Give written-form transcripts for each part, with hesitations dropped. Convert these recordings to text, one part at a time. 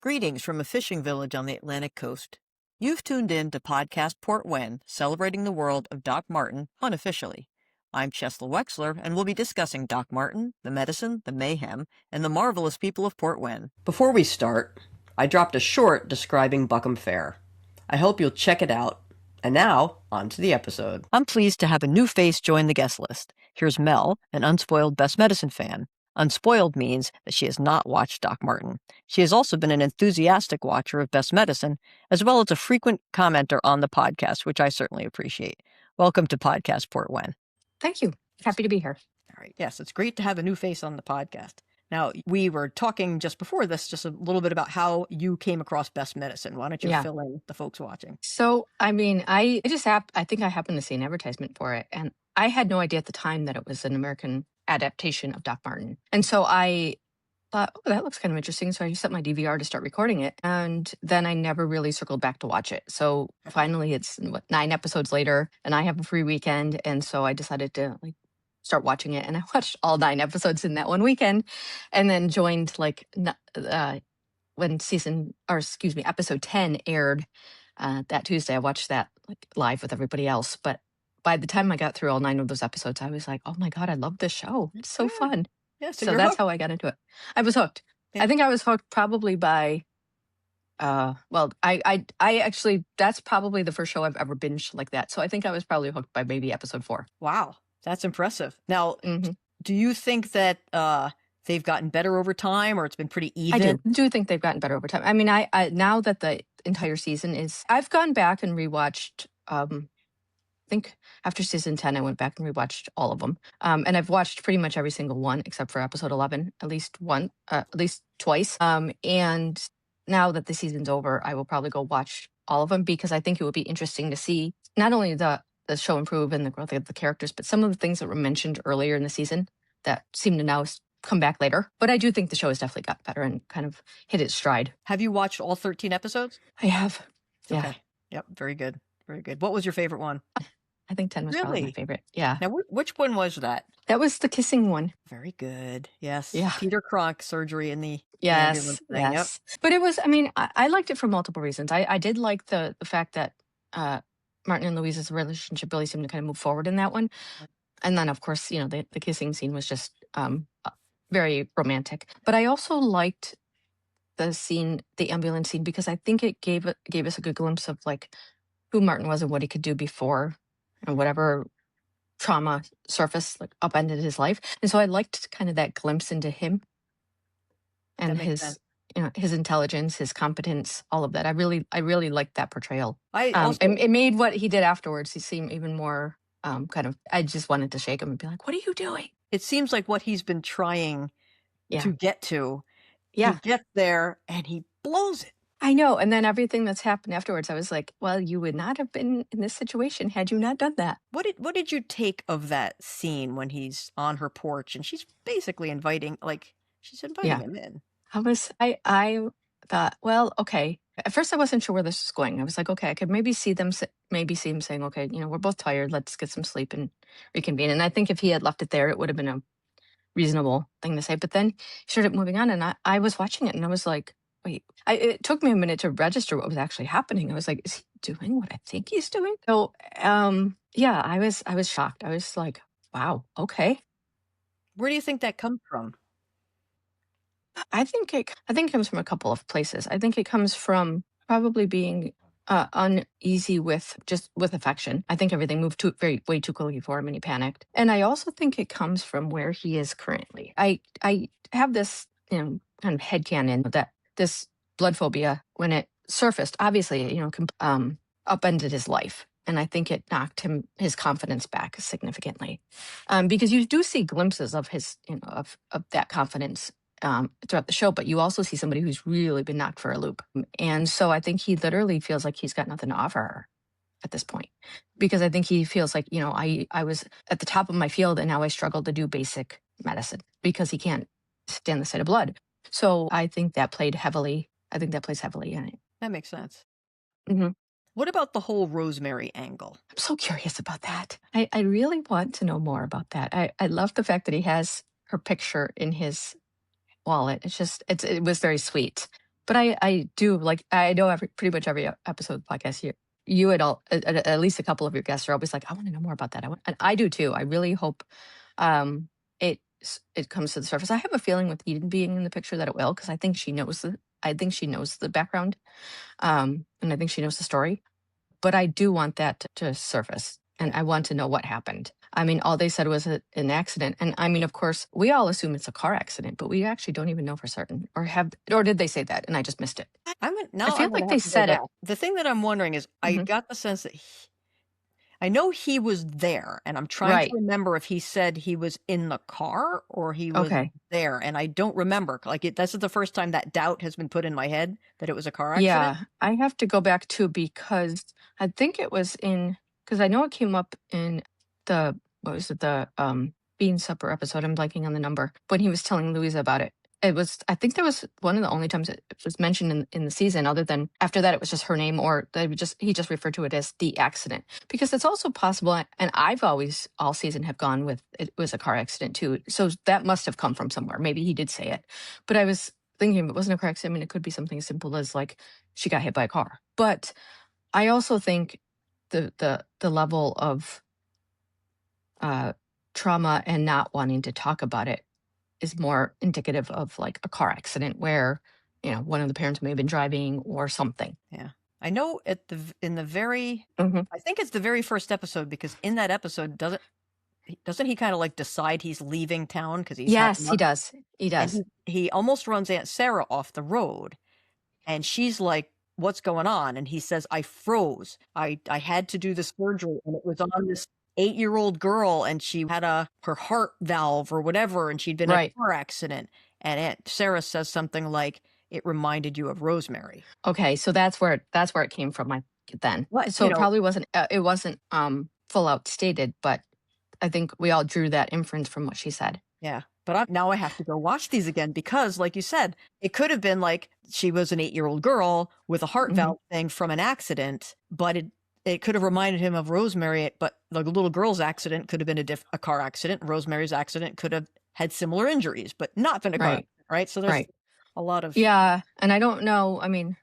Greetings from a fishing village on the Atlantic coast. You've tuned in to Podcast Portwenn, celebrating the world of Doc Martin unofficially. I'm Chesla and we'll be discussing Doc Martin, the medicine, the mayhem, and the marvelous people of Portwenn. Before we start, I dropped a short describing Buckham Fair. I hope you'll check it out. And now, on to the episode. I'm pleased to have a new face join the guest list. Here's Mel, an unspoiled Best Medicine fan. Unspoiled means that she has not watched Doc Martin. She has also been an enthusiastic watcher of Best Medicine, as well as a frequent commenter on the podcast, which I certainly appreciate. Welcome to Podcast Portwenn. Thank you. Happy to be here. All right. Yes, it's great to have a new face on the podcast. Now, we were talking just before this, just a little bit about how you came across Best Medicine. Why don't you fill in the folks watching? So, I think I happened to see an advertisement for it, and I had no idea at the time that it was an American adaptation of Doc Martin. And so I thought, oh, that looks kind of interesting. So I set my DVR to start recording it. And then I never really circled back to watch it. So finally, it's 9 episodes later, and I have a free weekend. And so I decided to start watching it. And I watched all 9 episodes in that one weekend, and then joined when episode 10 aired that Tuesday. I watched that live with everybody else. But by the time I got through all 9 of those episodes, I was like, oh my God, I love this show. It's so fun. Yeah, so that's hooked. How I got into it. I was hooked. Yeah. I think I was hooked probably by, I actually, that's probably the first show I've ever binged like that. So I think I was probably hooked by maybe episode 4. Wow, that's impressive. Now, do you think that they've gotten better over time, or it's been pretty even? I do think they've gotten better over time. I mean, I now that the entire season is, I've gone back and rewatched, I think after season 10, I went back and rewatched all of them. And I've watched pretty much every single one except for episode 11, at least twice. And now that the season's over, I will probably go watch all of them, because I think it would be interesting to see not only the show improve and the growth of the characters, but some of the things that were mentioned earlier in the season that seem to now come back later. But I do think the show has definitely got better and kind of hit its stride. Have you watched all 13 episodes? I have. Yeah. Okay. Yep. Very good. Very good. What was your favorite one? I think 10 was probably my favorite. Yeah. Now, which one was that? That was the kissing one. Very good. Yes. Yeah. Peter Cronk surgery in the yes. Yes. Yep. But it was, I liked it for multiple reasons. I did like the fact that Martin and Louise's relationship really seemed to kind of move forward in that one. And then, of course, the kissing scene was just very romantic. But I also liked the ambulance scene, because I think it gave us a good glimpse of who Martin was and what he could do before, and whatever trauma surfaced upended his life. And so I liked kind of that glimpse into him and his intelligence, his competence, all of that. I really liked that portrayal. It made what he did afterwards he seemed even more I just wanted to shake him and be like, what are you doing? It seems like what he's been trying to get to. Yeah. He gets there and he blows it. I know. And then everything that's happened afterwards, I was like, well, you would not have been in this situation had you not done that. What did you take of that scene when he's on her porch and she's basically inviting him in? I thought, well, okay. At first I wasn't sure where this was going. I was like, okay, I could maybe see him saying, okay, we're both tired. Let's get some sleep and reconvene. And I think if he had left it there, it would have been a reasonable thing to say. But then he started moving on, and I was watching it and I was like, wait, it took me a minute to register what was actually happening. I was like, is he doing what I think he's doing? So, yeah, I was shocked. I was like, wow, okay. Where do you think that comes from? I think it comes from a couple of places. I think it comes from probably being uneasy with affection. I think everything moved way too quickly for him, and he panicked. And I also think it comes from where he is currently. I have this kind of headcanon that this blood phobia, when it surfaced, obviously, upended his life. And I think it knocked his confidence back significantly. Because you do see glimpses of his, of that confidence throughout the show, but you also see somebody who's really been knocked for a loop. And so I think he literally feels like he's got nothing to offer her at this point. Because I think he feels like, I was at the top of my field and now I struggle to do basic medicine because he can't stand the sight of blood. So I think that plays heavily in it. That makes sense. Mm-hmm. What about the whole Rosemary angle? I'm so curious about that. I really want to know more about that. I love the fact that he has her picture in his wallet. It was very sweet. But I do like, I know pretty much every episode of the podcast you and at least a couple of your guests are always like, I want to know more about that. And I do too. I really hope um, it comes to the surface. I have a feeling with Eden being in the picture that it will, because I think she knows the background, and I think she knows the story. But I do want that to surface, and I want to know what happened. I mean, all they said was an accident, and I mean, of course, we all assume it's a car accident, but we actually don't even know for certain, or did they say that and I just missed it? I feel I'm like gonna they have to go said it. back. The thing that I'm wondering is, I Mhm. got the sense that I know he was there, and I'm trying to Right. remember if he said he was in the car or he was Okay. there, and I don't remember. Like, this is the first time that doubt has been put in my head that it was a car accident. Yeah, I have to go back too, because I think it was because I know it came up in what was it, the bean supper episode. I'm blanking on the number, when he was telling Louisa about it. I think that was one of the only times it was mentioned in the season, other than after that it was just her name, or he just referred to it as the accident. Because it's also possible, and I've always all season have gone with it was a car accident too. So that must have come from somewhere. Maybe he did say it, but I was thinking if it wasn't a car accident, I mean, it could be something as simple as like she got hit by a car. But I also think the level of trauma and not wanting to talk about it is more indicative of like a car accident where one of the parents may have been driving or something. Yeah. I know in the very, Mhm. I think it's the very first episode, because in that episode, doesn't he kind of like decide he's leaving town because he's had Yes, he enough? does. He And does. he almost runs Aunt Sarah off the road, and she's like, "What's going on?" And he says, "I froze. I had to do the surgery, and it was on this 8-year-old girl, and she had her heart valve or whatever, and she'd been in a Right. car accident." And Aunt Sarah says something like, "It reminded you of Rosemary." Okay, so that's where it came from. Then, What, so it probably wasn't. It wasn't full out stated, but I think we all drew that inference from what she said. Yeah. But now I have to go watch these again, because, like you said, it could have been like she was an 8-year-old girl with a heart Mhm. valve thing from an accident, but it could have reminded him of Rosemary. But the little girl's accident could have been a car accident. Rosemary's accident could have had similar injuries, but not been a car accident, right? So there's Right. a lot of Yeah, and I don't know. I mean,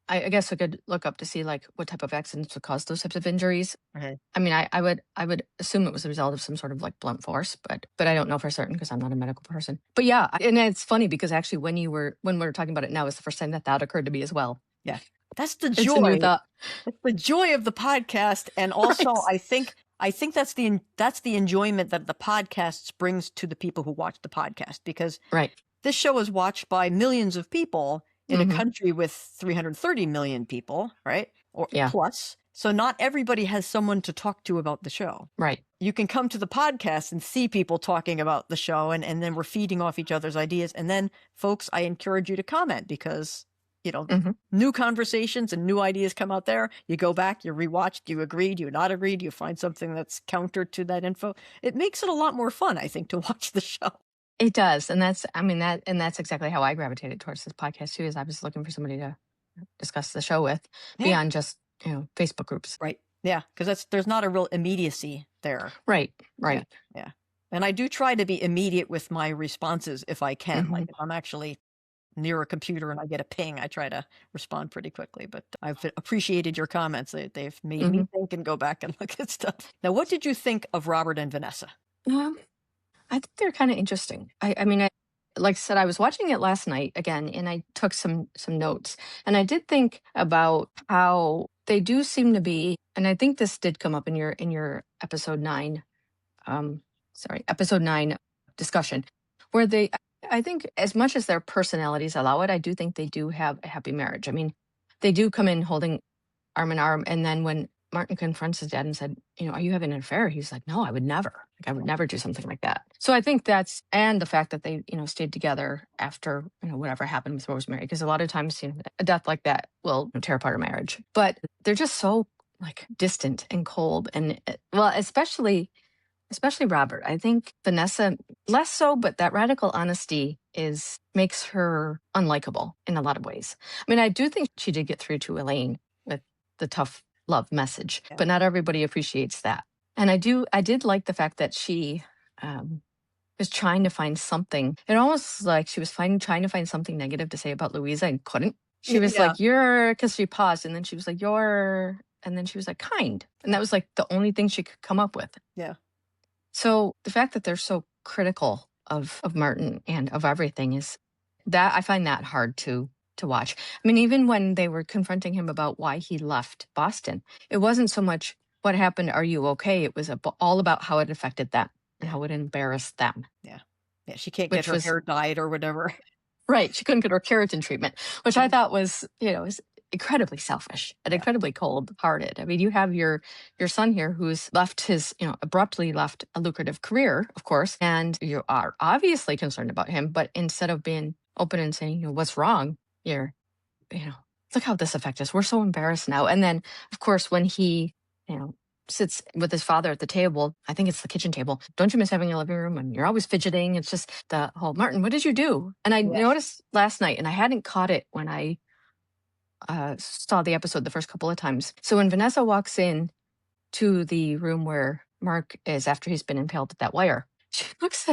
I guess I could look up to see like what type of accidents would cause those types of injuries. Okay. I mean, I would assume it was a result of some sort of like blunt force, but I don't know for certain because I'm not a medical person. But yeah, and it's funny because actually when we were talking about it now, it's the first time that occurred to me as well. Yeah. That's the It's a new joy. thought. It's the joy of the podcast, and also Right. I think that's the enjoyment that the podcast brings to the people who watch the podcast, because Right. this show is watched by millions of people in a Mhm. country with 330 million people, right? Or Yeah. plus. So not everybody has someone to talk to about the show. Right. You can come to the podcast and see people talking about the show, and then we're feeding off each other's ideas. And then, folks, I encourage you to comment, because Mhm. new conversations and new ideas come out there. You go back, you rewatch, do you agree, do you not agree, do you find something that's counter to that info? It makes it a lot more fun, I think, to watch the show. It does, and that's exactly how I gravitated towards this podcast too. Is I was looking for somebody to discuss the show with Yeah. beyond just Facebook groups. Right. Yeah, because there's not a real immediacy there. Right. Right. Yeah. And I do try to be immediate with my responses if I can. Like, Mhm. if I'm actually near a computer and I get a ping, I try to respond pretty quickly. But I've appreciated your comments. They've made me Mhm. think and go back and look at stuff. Now, what did you think of Robert and Vanessa? I think they're kind of interesting. I mean, like I said, I was watching it last night again, and I took some notes, and I did think about how they do seem to be, and I think this did come up in your episode 9, episode 9 discussion, where I think as much as their personalities allow it, I do think they do have a happy marriage. I mean, they do come in holding arm in arm. And then when Martin confronts his dad and said, are you having an affair? He's like, no, I would never. Like, I would never do something like that. So I think and the fact that they, stayed together after, whatever happened with Rosemary, because a lot of times, a death like that will tear apart a marriage. But they're just so like distant and cold. And well, especially Robert. I think Vanessa less so, but that radical honesty makes her unlikable in a lot of ways. I mean, I do think she did get through to Elaine with the tough love message, but not everybody appreciates that. And I did like the fact that she was trying to find something. It almost was like she was trying to find something negative to say about Louisa and couldn't. She was Yeah. like, "You're," because she paused, and then she was like, "You're," and then she was like, "Kind," and that was like the only thing she could come up with. Yeah. So the fact that they're so critical of Martin and of everything is that I find that hard to watch. I mean, even when they were confronting him about why he left Boston, it wasn't so much what happened, are you okay? It was all about how it affected them and how it embarrassed them. Yeah. Yeah. She can't get Which her was hair dyed or whatever. right. She couldn't get her keratin treatment, which I Yeah. thought was, was incredibly selfish and Yeah. incredibly cold hearted. I mean, you have your son here who's left his, abruptly left a lucrative career, of course, and you are obviously concerned about him, but instead of being open and saying, what's wrong, you're, you know, look how this affects us. We're so embarrassed now. And then, of course, when he, you know, sits with his father at the table, I think it's the kitchen table. Don't you miss having a living room? And you're always fidgeting. It's just the whole, Martin, what did you do? And I Yes. noticed last night, and I hadn't caught it when I saw the episode the first couple of times. So when Vanessa walks in to the room where Mark is after he's been impaled with that wire, she looks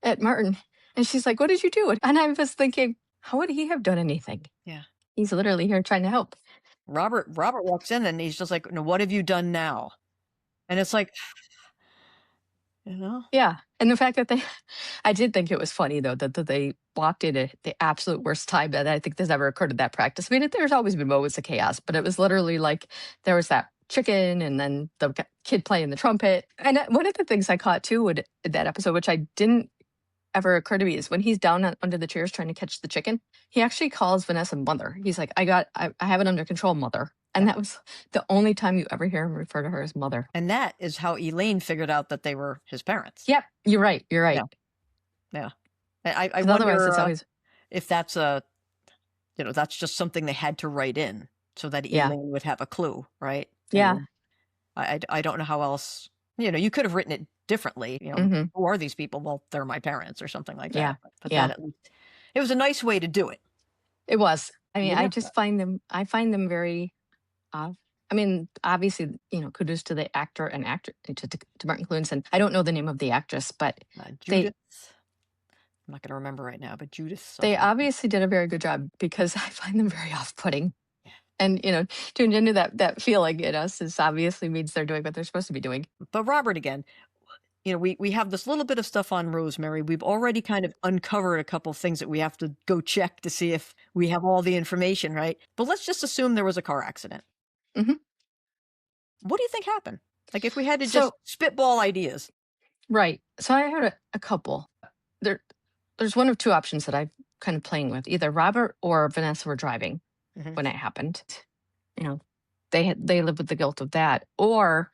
at Martin and she's like, what did you do? And I was thinking, how would he have done anything? Yeah. He's literally here trying to help. Robert walks in and he's just like, no, what have you done now? And it's like, Yeah. And the fact that I did think it was funny though that they walked in at the absolute worst time that I think this ever occurred in that practice. I mean, there's always been moments of chaos, but it was literally like there was that chicken and then the kid playing the trumpet. And one of the things I caught too in that episode, which I didn't ever occur to me, is when he's down under the chairs trying to catch the chicken, he actually calls Vanessa mother. He's like, I have it under control, mother. And that was the only time you ever hear him refer to her as mother. and that is how Elaine figured out that they were his parents. Yep. You're right. You're right. Yeah. I Otherwise, wonder it's always if that's that's just something they had to write in so that Yeah. Elaine would have a clue, right? Yeah. I don't know how else, you could have written it differently, Mhm. who are these people? Well, they're my parents or something like Yeah. that. But Yeah. that at least, it was a nice way to do it. It was. I mean, You I have just to- I find them very, I mean, obviously, kudos to the actor and actor to Martin Clunes. And I don't know the name of the actress, but Judith, I'm not going to remember right now, but Judith. they something. obviously did a very good job because I find them very off-putting. Yeah. And, tuned into that feeling in us is obviously means they're doing what they're supposed to be doing. But Robert, again, we have this little bit of stuff on Rosemary. We've already kind of uncovered a couple things that we have to go check to see if we have all the information, right? But let's just assume there was a car accident. Mhm. What do you think happened? Like if we had to So- just spitball ideas. Right. So I had a couple. There's one of two options that I'm kind of playing with. Either Robert or Vanessa were driving Mhm. when it happened. They live with the guilt of that. Or,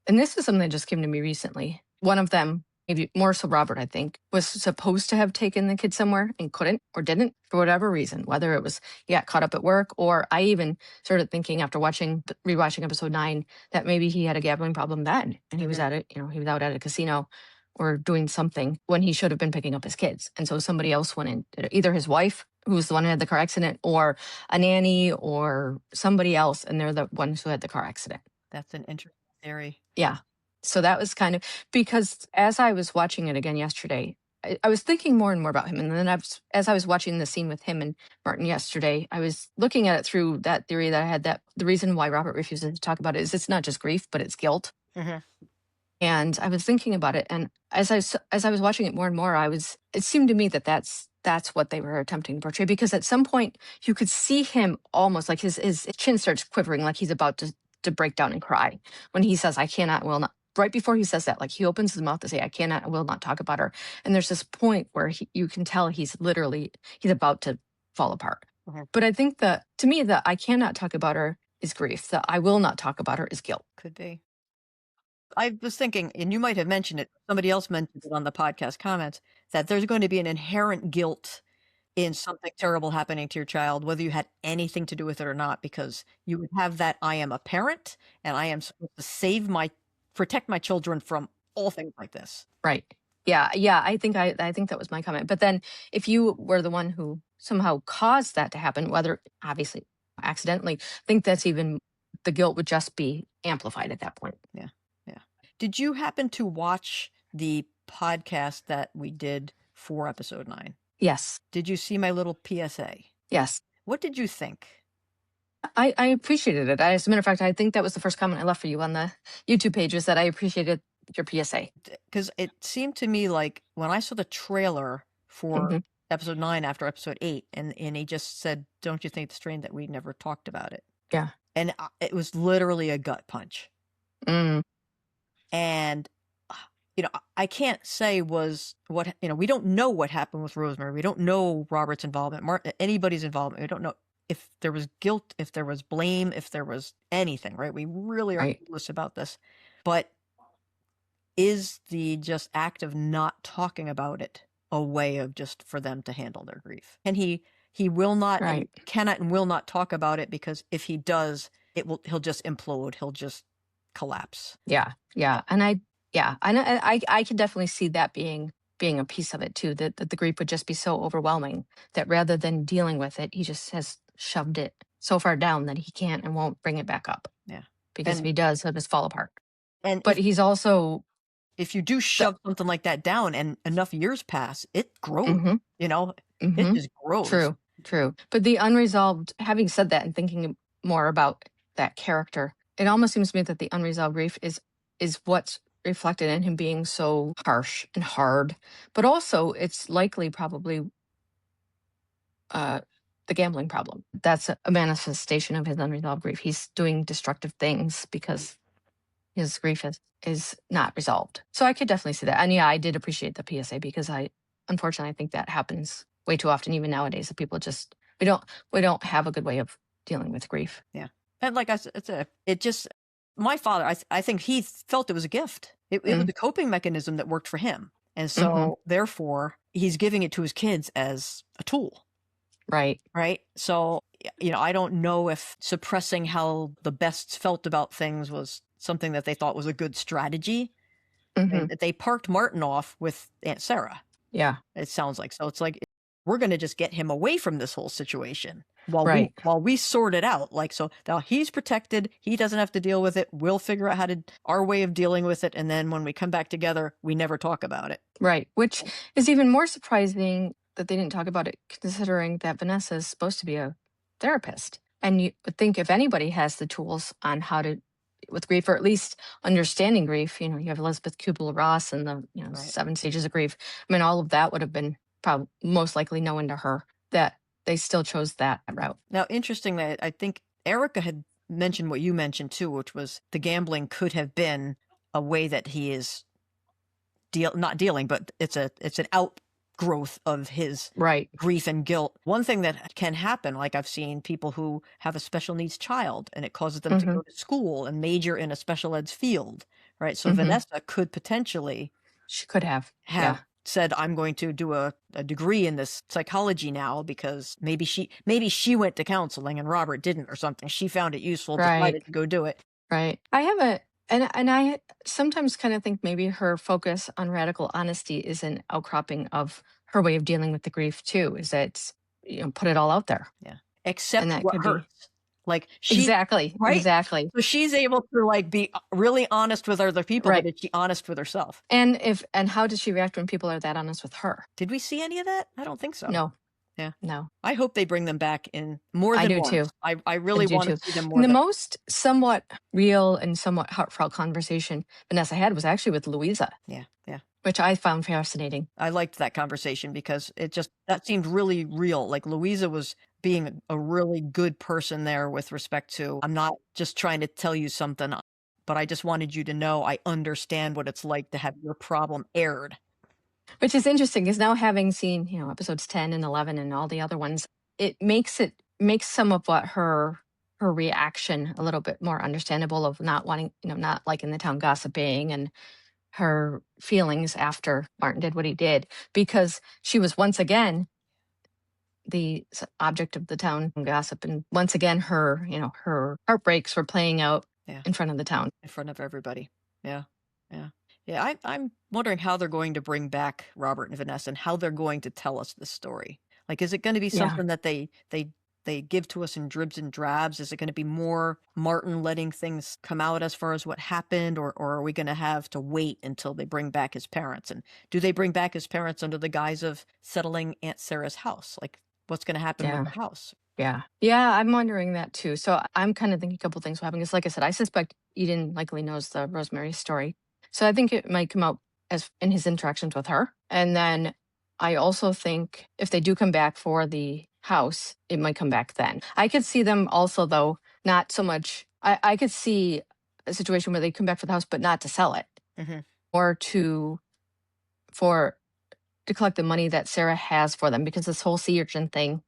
and this is something that just came to me recently. One of them, maybe more so Robert, I think, was supposed to have taken the kid somewhere and couldn't or didn't for whatever reason, whether it was he got caught up at work, or I even started thinking after rewatching episode 9 that maybe he had a gambling problem then and he was at it, he was out at a casino or doing something when he should have been picking up his kids. And so somebody else went in, either his wife, who was the one who had the car accident, or a nanny or somebody else, and they're the ones who had the car accident. That's an interesting theory. Yeah. So that was kind of because as I was watching it again yesterday, I was thinking more and more about him. And then as I was watching the scene with him and Martin yesterday, I was looking at it through that theory that I had, that the reason why Robert refuses to talk about it is it's not just grief, but it's guilt. Mhm. And I was thinking about it. And as I was watching it more and more, it seemed to me that that's what they were attempting to portray, because at some point you could see him almost like his chin starts quivering, like he's about to break down and cry when he says, I cannot, will not. Right before he says that, like he opens his mouth to say, I cannot, will not talk about her. And there's this point where you can tell he's about to fall apart. Mhm. But I think that to me, the I cannot talk about her is grief. The I will not talk about her is guilt. Could be. I was thinking, and you might have mentioned it, somebody else mentioned it on the podcast comments, that there's going to be an inherent guilt in something terrible happening to your child, whether you had anything to do with it or not, because you would have that I am a parent and I am supposed to protect my children from all things like this. Right. Yeah. Yeah. I think that was my comment. But then if you were the one who somehow caused that to happen, whether obviously accidentally, I think that's even the guilt would just be amplified at that point. Yeah. Yeah. Did you happen to watch the podcast that we did for episode 9. Yes. Did you see my little PSA? Yes. What did you think? I appreciated it. As a matter of fact, I think that was the first comment I left for you on the YouTube page, is that I appreciated your PSA. Because it seemed to me like when I saw the trailer for episode 9 after episode 8, and he just said, "Don't you think it's strange that we never talked about it?" Yeah. And it was literally a gut punch. And I can't say we don't know what happened with Rosemary. We don't know Robert's involvement, anybody's involvement. We don't know if there was guilt, if there was blame, if there was anything, right? We really are clueless about this. But is the just act of not talking about it a way of just for them to handle their grief? And he will not, and cannot and will not talk about it, because if he does, he'll just implode. He'll just collapse. Yeah. And I can definitely see that being a piece of it too, that the grief would just be so overwhelming that rather than dealing with it, he just has shoved it so far down that he can't and won't bring it back up. Yeah. Because if he does, he'll just fall apart. But he's also... If you do shove something like that down and enough years pass, it grows. It just grows. True. But the unresolved, having said that and thinking more about that character, it almost seems to me that the unresolved grief is what's reflected in him being so harsh and hard. But also, it's likely probably the gambling problem. That's a manifestation of his unresolved grief. He's doing destructive things because his grief is not resolved. So I could definitely see that. And yeah, I did appreciate the PSA, because unfortunately, I think that happens way too often, even nowadays, that people just, we don't have a good way of dealing with grief. Yeah. And like I said, my father, I think he felt it was a gift. It was a coping mechanism that worked for him. And so therefore he's giving it to his kids as a tool. Right. So, I don't know if suppressing how the Bests felt about things was something that they thought was a good strategy. And they parked Martin off with Aunt Sarah. Yeah. It sounds like. So it's like, we're going to just get him away from this whole situation while we sort it out. Like, so now he's protected. He doesn't have to deal with it. We'll figure out our way of dealing with it. And then when we come back together, we never talk about it. Right. Which is even more surprising that they didn't talk about it, considering that Vanessa is supposed to be a therapist. And you would think if anybody has the tools on how to, with grief, or at least understanding grief, you have Elizabeth Kubler-Ross and the 7 stages of grief. I mean, all of that would have been probably most likely known to her, that they still chose that route. Now, interestingly, I think Erica had mentioned what you mentioned too, which was the gambling could have been a way that he is not dealing, but it's an outgrowth of his grief and guilt. One thing that can happen, like I've seen people who have a special needs child and it causes them to go to school and major in a special eds field, right? So Vanessa could potentially... She could have said, I'm going to do a degree in this psychology now, because maybe she went to counseling and Robert didn't, or something. She found it useful, decided to go do it. Right. I have and I sometimes kind of think maybe her focus on radical honesty is an outcropping of her way of dealing with the grief too, is that put it all out there. Yeah. Except what hurts. Like exactly. So she's able to be really honest with other people, but is she honest with herself? And how does she react when people are that honest with her? Did we see any of that? I don't think so. No. Yeah. No. I hope they bring them back in more than once. I do too. I really want to see them more. The most somewhat real and somewhat heartfelt conversation Vanessa had was actually with Louisa. Yeah. Which I found fascinating. I liked that conversation because that seemed really real. Like Louisa was being a really good person there with respect to, I'm not just trying to tell you something, but I just wanted you to know I understand what it's like to have your problem aired. Which is interesting, because now having seen, episodes 10 and 11 and all the other ones, it makes some of what her reaction a little bit more understandable, of not wanting, not liking the town gossiping, and her feelings after Martin did what he did, because she was once again the object of the town gossip. And once again, her heartbreaks were playing out in front of the town. In front of everybody. Yeah. I'm wondering how they're going to bring back Robert and Vanessa, and how they're going to tell us this story. Like, is it going to be something that they they give to us in dribs and drabs? Is it going to be more Martin letting things come out as far as what happened, or are we going to have to wait until they bring back his parents? And do they bring back his parents under the guise of settling Aunt Sarah's house? Like, what's going to happen with the house? Yeah. Yeah, I'm wondering that too. So I'm kind of thinking a couple things will happen. Because like I said, I suspect Eden likely knows the Rosemary story. So I think it might come out as in his interactions with her. And then I also think if they do come back for the house, it might come back then. I could see them also, though, not so much. I could see a situation where they come back for the house, but not to sell it, or to collect the money that Sarah has for them, because this whole sea urchin thing,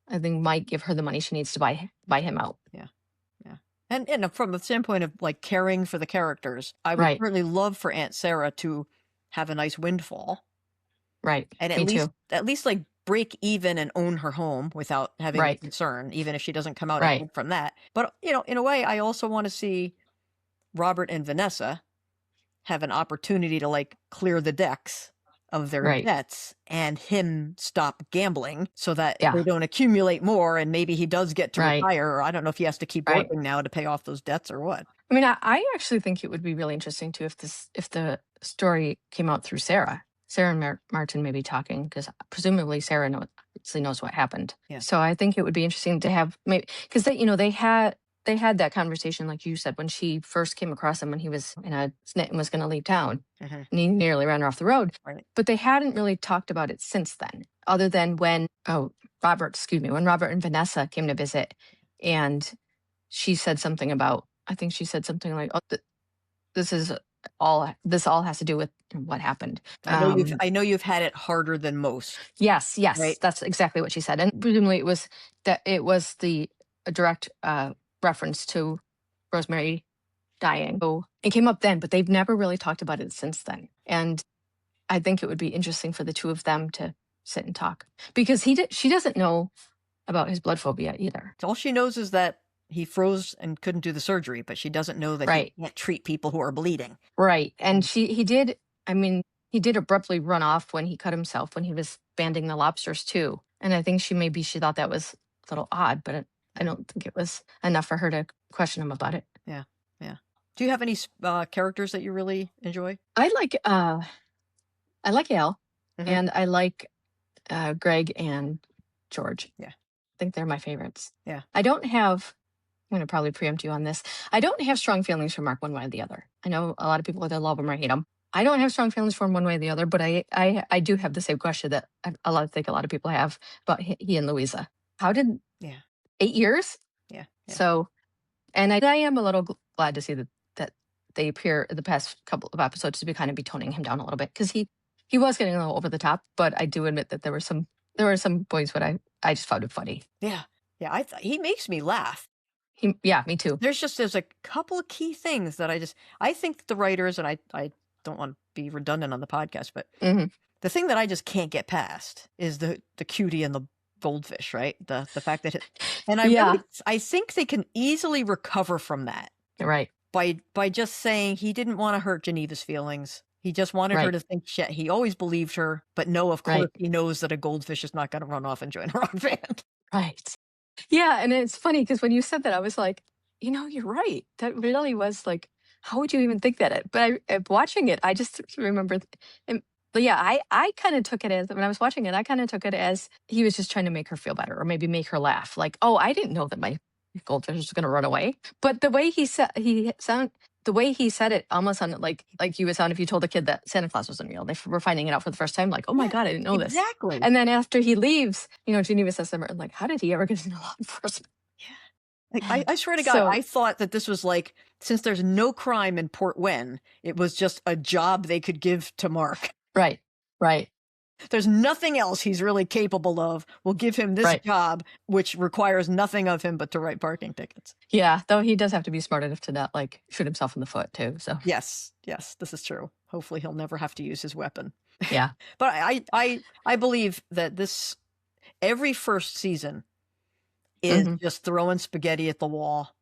I think, might give her the money she needs to buy him out. Yeah. And from the standpoint of like caring for the characters, I would really love for Aunt Sarah to have a nice windfall. Right. And at least like break even and own her home without having a concern, even if she doesn't come out ahead from that. But, in a way, I also want to see Robert and Vanessa have an opportunity to like clear the decks of their debts and him stop gambling so that they don't accumulate more, and maybe he does get to retire, or I don't know if he has to keep working now to pay off those debts or what. I mean, I actually think it would be really interesting too if the story came out through Sarah. Sarah and Martin may be talking, because presumably Sarah knows what happened. Yeah. So I think it would be interesting to have, maybe, because they had that conversation, like you said, when she first came across him when he was in a snit and was going to leave town, and he nearly ran her off the road. Right. But they hadn't really talked about it since then, other than when Robert and Vanessa came to visit, and she said something about, I think she said something like, this all has to do with what happened. I know you've had it harder than most. Yes, right? That's exactly what she said, and presumably it was the direct reference to Rosemary dying. So it came up then, but they've never really talked about it since then. And I think it would be interesting for the two of them to sit and talk, because she doesn't know about his blood phobia either. All she knows is that he froze and couldn't do the surgery, but she doesn't know that he can't treat people who are bleeding. Right. And he did abruptly run off when he cut himself, when he was banding the lobsters too. And I think she thought that was a little odd, but I don't think it was enough for her to question him about it. Yeah. Do you have any characters that you really enjoy? I like Al, and I like Greg and George. Yeah. I think they're my favorites. Yeah. I'm going to probably preempt you on this. I don't have strong feelings for Mark one way or the other. I know a lot of people either love him or hate him. I don't have strong feelings for him one way or the other, but I do have the same question that I think a lot of people have about he and Louisa. How did 8 years? Yeah. So, and I am a little glad to see that they appear in the past couple of episodes to be kind of toning him down a little bit, because he was getting a little over the top. But I do admit that there were some points when I just found it funny. Yeah. He makes me laugh. Me too. There's a couple of key things that I think the writers, and I don't want to be redundant on the podcast, but the thing that I just can't get past is the cutie and the goldfish, right? The fact that I think they can easily recover from that. Right. By just saying he didn't want to hurt Geneva's feelings. He just wanted her to think shit. He always believed her, but no, of course he knows that a goldfish is not going to run off and join a rock band. Right. Yeah, and it's funny because when you said that, I was like, you're right. That really was like, how would you even think that? But watching it, I just remember. But yeah, I kind of took it as, when I was watching it, I kind of took it as he was just trying to make her feel better, or maybe make her laugh. Like, oh, I didn't know that my goldfish was going to run away. But the way he said it almost sounded like you would sound if you told a kid that Santa Claus wasn't real. They were finding it out for the first time, like, oh my God, I didn't know this. Exactly. And then after he leaves, Geneva says to him, like, how did he ever get into law enforcement? Yeah. Like, I swear to God, I thought that this was like, since there's no crime in Portwenn, it was just a job they could give to Mark. Right. There's nothing else he's really capable of. We'll give him this job, which requires nothing of him but to write parking tickets. Yeah, though he does have to be smart enough to not shoot himself in the foot too. So yes, this is true. Hopefully he'll never have to use his weapon. Yeah. But I believe that every first season is just throwing spaghetti at the wall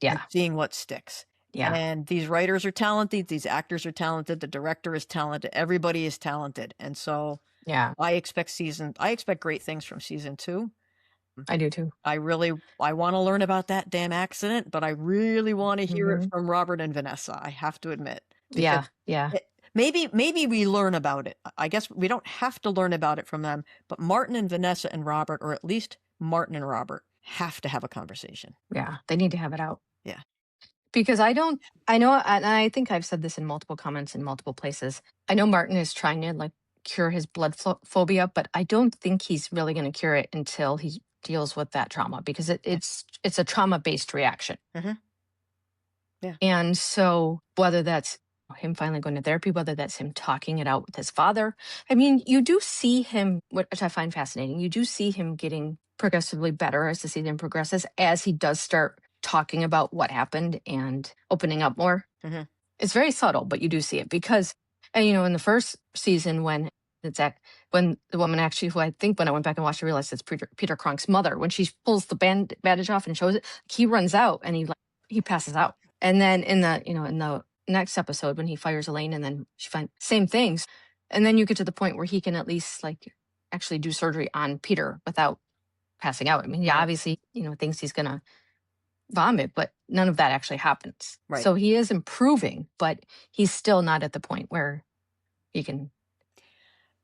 and seeing what sticks. Yeah. And these writers are talented. These actors are talented. The director is talented. Everybody is talented. And so I expect great things from season 2. I do too. I want to learn about that damn accident, but I really want to hear it Hmm. from Robert and Vanessa. I have to admit, because Yeah, yeah, maybe we learn about it. I guess we don't have to learn about it from them, but Martin and Vanessa and Robert, or at least Martin and Robert, have to have a conversation. yeah. They need to have it out. Yeah. Because I don't, I know, and I think I've said this in multiple comments in multiple places. I know Martin is trying to like cure his phobia, but I don't think he's really going to cure it until he deals with that trauma, because it's a trauma based reaction. Mm-hmm. Yeah. And so whether that's him finally going to therapy, whether that's him talking it out with his father, I mean, you do see him, which I find fascinating. You do see him getting progressively better as the season progresses, as he does start talking about what happened and opening up more. Mm-hmm. It's very subtle, but you do see it because, and in the first season when the woman actually, who I think when I went back and watched, I realized it's Peter Cronk's mother. When she pulls the bandage off and shows it, he runs out and he passes out. And then in the next episode when he fires Elaine and then she finds same things, and then you get to the point where he can at least like actually do surgery on Peter without passing out. I mean, yeah, Right. obviously thinks he's gonna vomit, but none of that actually happens. Right. So he is improving, but he's still not at the point where he can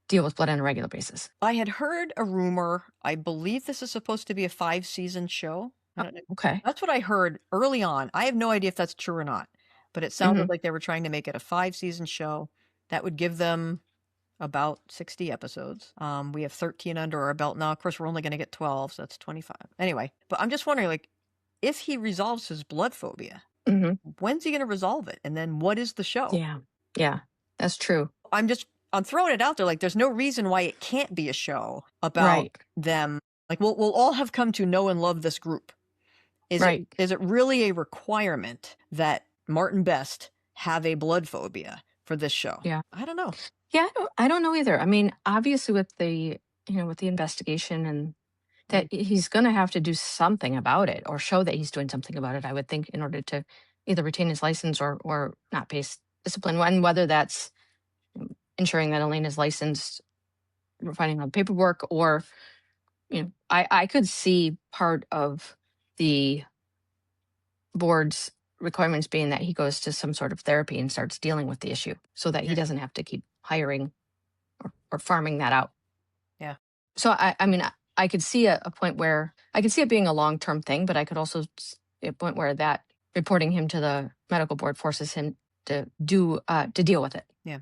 deal with blood on a regular basis. I had heard a rumor. I believe this is supposed to be a 5-season show. I don't know. Okay. That's what I heard early on. I have no idea if that's true or not, but it sounded like they were trying to make it a 5-season show. That would give them about 60 episodes. We have 13 under our belt now. Of course, we're only going to get 12, so that's 25. Anyway, but I'm just wondering, like, if he resolves his blood phobia, when's he going to resolve it? And then what is the show? Yeah, that's true. I'm throwing it out there. Like, there's no reason why it can't be a show about them. Like, we'll all have come to know and love this group. Is it really a requirement that Martin Best have a blood phobia for this show? Yeah. I don't know. Yeah, I don't know either. I mean, obviously with the investigation and that he's going to have to do something about it or show that he's doing something about it, I would think, in order to either retain his license or not face discipline. And whether that's ensuring that Elaine is licensed, finding out paperwork, or I could see part of the board's requirements being that he goes to some sort of therapy and starts dealing with the issue so that he doesn't have to keep hiring or farming that out. Yeah. So I mean, I could see a point where I could see it being a long-term thing, but I could also see a point where that reporting him to the medical board forces him to deal with it. Yeah.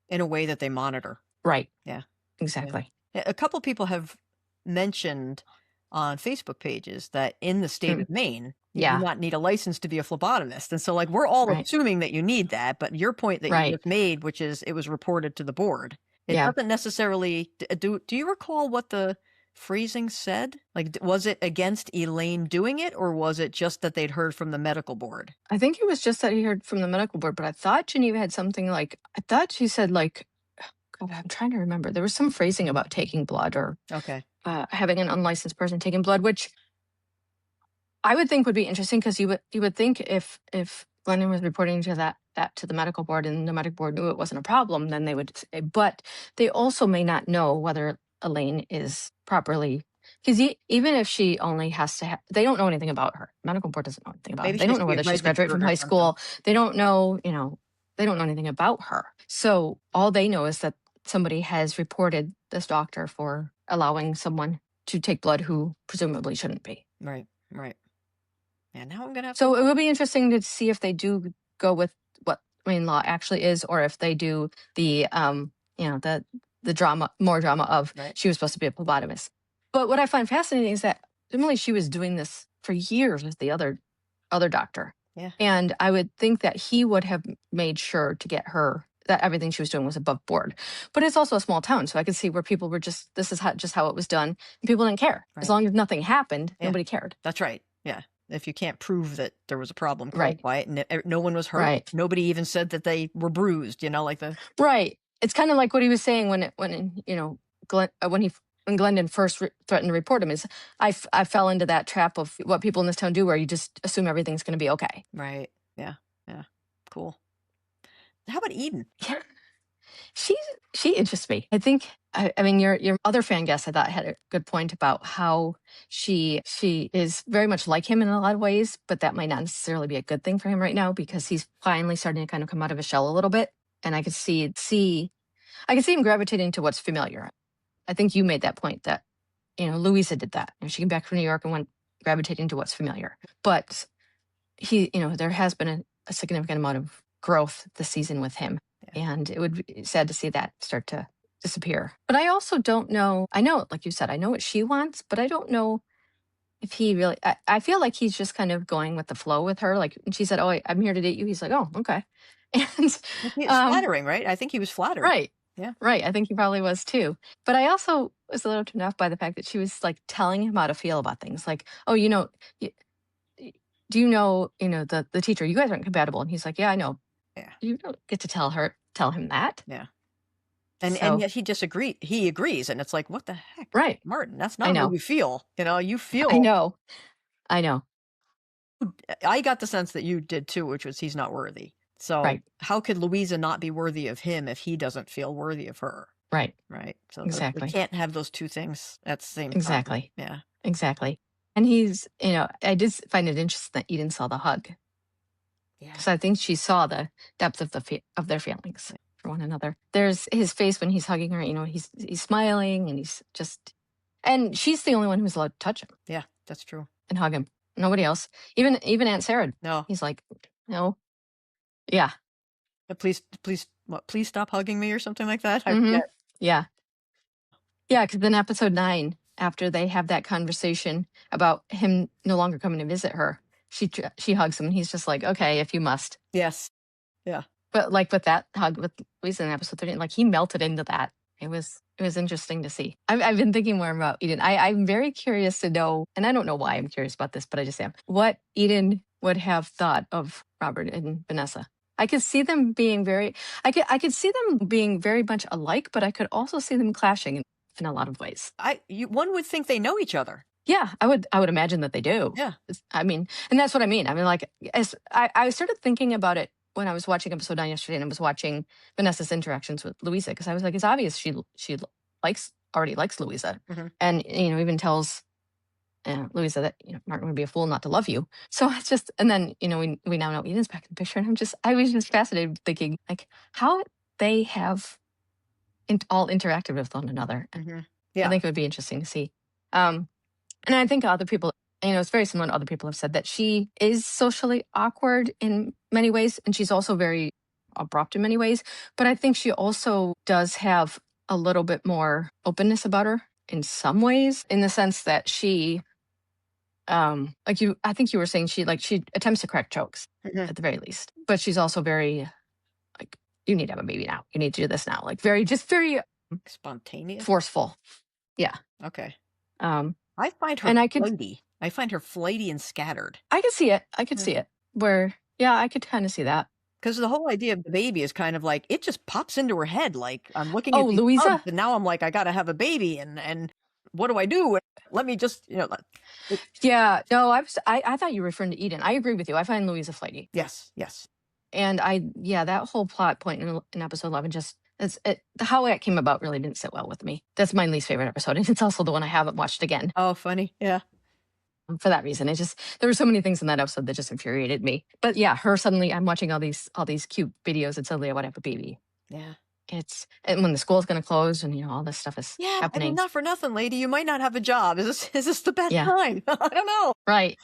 In a way that they monitor. Right. Yeah. Exactly. Yeah. A couple people have mentioned on Facebook pages that in the state of Maine, you do not need a license to be a phlebotomist. And so, like, we're all assuming that you need that, but your point that you just made, which is it was reported to the board, it doesn't necessarily, do you recall what the phrasing said? Like, was it against Elaine doing it, or was it just that they'd heard from the medical board? I think it was just that he heard from the medical board, but I thought Geneva had something like, I thought she said like, God, I'm trying to remember. There was some phrasing about taking blood or having an unlicensed person taking blood, which I would think would be interesting, because you would think if Glennon was reporting to that to the medical board and the medical board knew it wasn't a problem, then they would say, but they also may not know whether Elaine is properly, because even if she only has to they don't know anything about her. Medical board doesn't know anything about her. They don't know whether she's graduated from high school. They don't know, they don't know anything about her. So all they know is that somebody has reported this doctor for allowing someone to take blood who presumably shouldn't be. Right. Yeah, now I'm gonna have So it will be interesting to see if they do go with what Maine law actually is, or if they do the the drama of she was supposed to be a phlebotomist. But what I find fascinating is that Emily, she was doing this for years with the other doctor. Yeah. And I would think that he would have made sure to get her that everything she was doing was above board. But it's also a small town, so I could see where people were just how it was done, and people didn't care. As long as nothing happened, nobody cared. That's right. Yeah. If you can't prove that there was a problem caused by it, and no one was hurt, nobody even said that they were bruised, like the... Right. It's kind of like what he was saying when Glendon first threatened to report him, is I fell into that trap of what people in this town do, where you just assume everything's going to be okay. Right. Yeah. Cool. How about Eden? She interests me. I think. I mean, your other fan guest, I thought, had a good point about how she is very much like him in a lot of ways, but that might not necessarily be a good thing for him right now because he's finally starting to kind of come out of his shell a little bit, and I could see him gravitating to what's familiar. I think you made that point that Louisa did that. She came back from New York and went gravitating to what's familiar, but there has been a significant amount of growth this season with him. Yeah. And it would be sad to see that start to disappear. But I also don't know. I know, like you said, I know what she wants, but I don't know if he really. I feel like he's just kind of going with the flow with her. Like when she said, "Oh, I'm here to date you," he's like, "Oh, okay." And it's flattering, right? I think he was flattered. Right. Yeah. Right. I think he probably was too. But I also was a little turned off by the fact that she was like telling him how to feel about things. Like, "Oh, do you know, the teacher, you guys aren't compatible." And he's like, "Yeah, I know." Yeah. You don't get to tell him that. Yeah. And yet he agrees. And it's like, what the heck? Right. Martin, that's not how you feel. You feel. I know. I got the sense that you did too, which was he's not worthy. So how could Louisa not be worthy of him if he doesn't feel worthy of her? Right. Right. So exactly. they can't have those two things at the same time. Exactly. Yeah. Exactly. And he's, I did find it interesting that Eden saw the hug. Yeah. Because I think she saw the depth of their feelings for one another. There's his face when he's hugging her. He's smiling and he's just, and she's the only one who's allowed to touch him. Yeah, that's true. And hug him. Nobody else. Even Aunt Sarah. No. He's like, no. Yeah. Please stop hugging me or something like that. I forget. Yeah. Yeah, because then episode 9, after they have that conversation about him no longer coming to visit her, she hugs him and he's just like, "Okay, if you must." Yes. Yeah. But like with that hug with Louisa in episode 13, like he melted into that. It was interesting to see. I've been thinking more about Eden. I'm very curious to know, and I don't know why I'm curious about this, but I just am, what Eden would have thought of Robert and Vanessa. I could see them being I could see them being very much alike, but I could also see them clashing in a lot of ways. One would think they know each other. Yeah, I would imagine that they do. Yeah. I mean, and that's what I mean. I mean, like, as I started thinking about it when I was watching episode 9 yesterday, and I was watching Vanessa's interactions with Louisa, because I was like, it's obvious she already likes Louisa, and even tells Louisa that Martin would be a fool not to love you. So it's just, and then we now know Eden's back in the picture, and I was just fascinated thinking like how they have all interacted with one another. Yeah, I think it would be interesting to see. And I think other people, it's very similar to other people have said that she is socially awkward in many ways, and she's also very abrupt in many ways. But I think she also does have a little bit more openness about her in some ways, in the sense that she, I think you were saying she attempts to crack jokes at the very least, but she's also very like, you need to have a baby now. You need to do this now. Like very spontaneous, forceful. Yeah. Okay. I find her flighty. I find her flighty and scattered. I could see it. See it. Where, yeah, I could kind of see that. Because the whole idea of the baby is kind of like, it just pops into her head. Like, I'm looking at these Louisa? pugs, and now I'm like, I got to have a baby. And what do I do? Let me just, Yeah, no, I thought you were referring to Eden. I agree with you. I find Louisa flighty. Yes. And that whole plot point in episode 11 just, how it came about really didn't sit well with me. That's my least favorite episode, and it's also the one I haven't watched again. Oh, funny. Yeah. For that reason, there were so many things in that episode that just infuriated me. But yeah, her suddenly, I'm watching all these cute videos, and suddenly I want to have a baby. Yeah. And when the school's going to close, and all this stuff is happening. I mean, not for nothing, lady. You might not have a job. Is this the best time? I don't know. Right.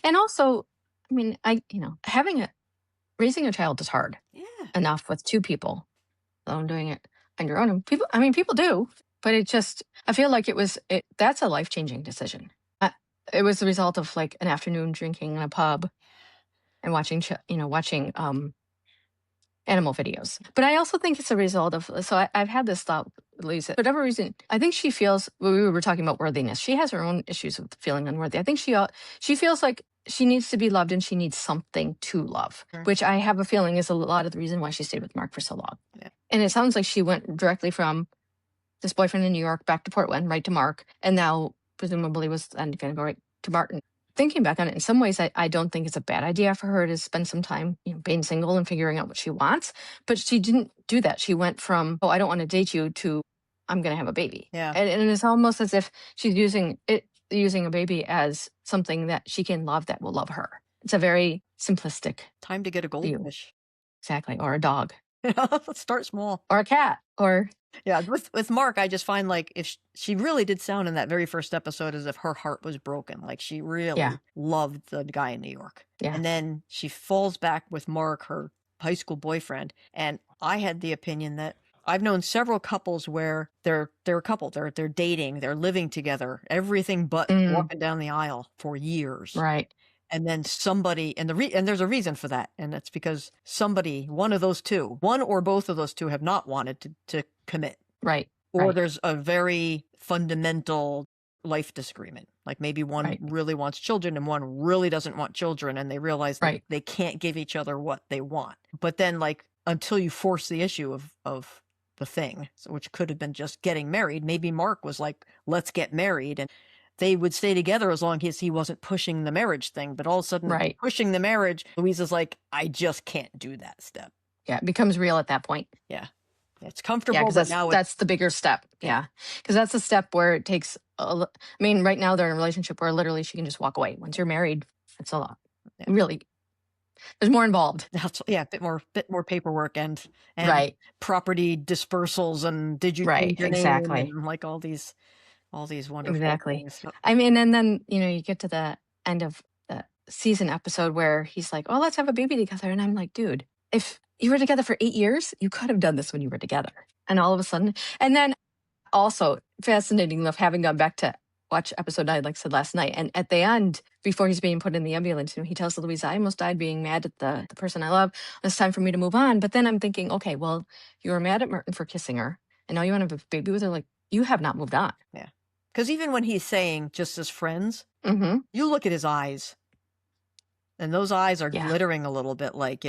And also, I mean, raising a child is hard. Yeah. Enough with two people. I'm doing it on your own. And people do, but I feel like that's a life-changing decision. It was the result of like an afternoon drinking in a pub and watching animal videos. But I also think it's a result of, I've had this thought with Lisa, for whatever reason, I think she feels, we were talking about worthiness. She has her own issues with feeling unworthy. I think she feels like she needs to be loved and she needs something to love, which I have a feeling is a lot of the reason why she stayed with Mark for so long. Yeah. And it sounds like she went directly from this boyfriend in New York back to Portwenn, right to Mark, and now presumably was then going to go right to Martin. thinking back on it, in some ways, I don't think it's a bad idea for her to spend some time, being single and figuring out what she wants. But she didn't do that. She went from, oh, I don't want to date you, to I'm going to have a baby. Yeah. And it's almost as if she's using a baby as something that she can love, that will love her. It's a very simplistic Time to get a view. goldfish. Exactly. Or a dog. Let's start small. Or a cat. Or yeah, with Mark, I just find like if she really did sound in that very first episode as if her heart was broken, like she really loved the guy in New York. Yeah. And then she falls back with Mark, her high school boyfriend. And I had the opinion that I've known several couples where they're a couple, they're dating, they're living together, everything but walking down the aisle for years. Right. And then somebody, and there's a reason for that. And that's because somebody, one of those two, one or both of those two have not wanted to commit. Right. Or there's a very fundamental life disagreement. Like maybe one really wants children and one really doesn't want children. And they realize that they can't give each other what they want. But then like, until you force the issue of the thing, which could have been just getting married, maybe Mark was like, let's get married. And they would stay together as long as he wasn't pushing the marriage thing. But all of a sudden, pushing the marriage, Louisa's like, I just can't do that step. Yeah, it becomes real at that point. Yeah. It's comfortable, but that's the bigger step. Yeah. Because that's a step where it takes, right now they're in a relationship where literally she can just walk away. Once you're married, it's a lot. Yeah. Really, there's more involved. Yeah, a bit more paperwork and property dispersals and did you change your name and like all these wonderful things. And then you get to the end of the season episode where he's like, oh, let's have a baby together. And I'm like, dude, if you were together for 8 years, you could have done this when you were together. And all of a sudden, and then also fascinating enough, having gone back to watch episode 9, like I said last night, and at the end, before he's being put in the ambulance, he tells Louisa, I almost died being mad at the person I love. It's time for me to move on. But then I'm thinking, okay, well, you were mad at Martin for kissing her, and now you want to have a baby with her. Like, you have not moved on. Yeah. Because even when he's saying just as friends, you look at his eyes. And those eyes are glittering a little bit like,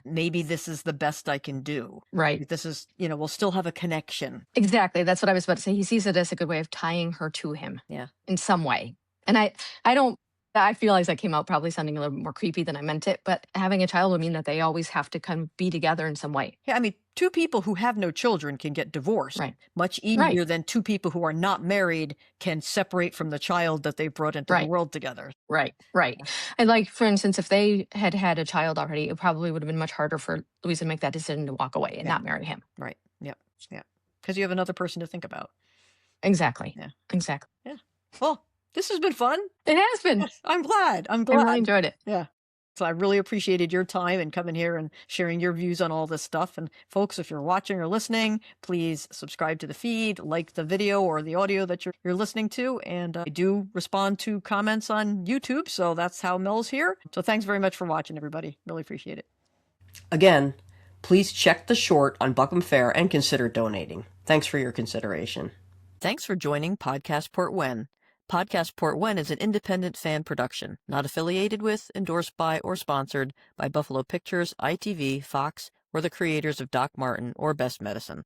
maybe this is the best I can do. Right. Like this is, we'll still have a connection. Exactly. That's what I was about to say. He sees it as a good way of tying her to him. Yeah. In some way. And I feel like that came out probably sounding a little bit more creepy than I meant it, but having a child would mean that they always have to kind of be together in some way. Yeah, two people who have no children can get divorced much easier than two people who are not married can separate from the child that they brought into the world together. Right. And like, for instance, if they had had a child already, it probably would have been much harder for Louisa to make that decision to walk away and not marry him. Right. Yep. Yeah. Because you have another person to think about. Exactly. Yeah. Exactly. Yeah. Well, this has been fun. It has been. Yes, I'm glad. I really enjoyed it. Yeah. So I really appreciated your time and coming here and sharing your views on all this stuff. And folks, if you're watching or listening, please subscribe to the feed, like the video or the audio that you're listening to. And I do respond to comments on YouTube. So that's how Mel's here. So thanks very much for watching, everybody. Really appreciate it. Again, please check the short on Buckham Fair and consider donating. Thanks for your consideration. Thanks for joining Podcast Portwenn. Podcast Portwenn is an independent fan production, not affiliated with, endorsed by, or sponsored by Buffalo Pictures, ITV, Fox, or the creators of Doc Martin or Best Medicine.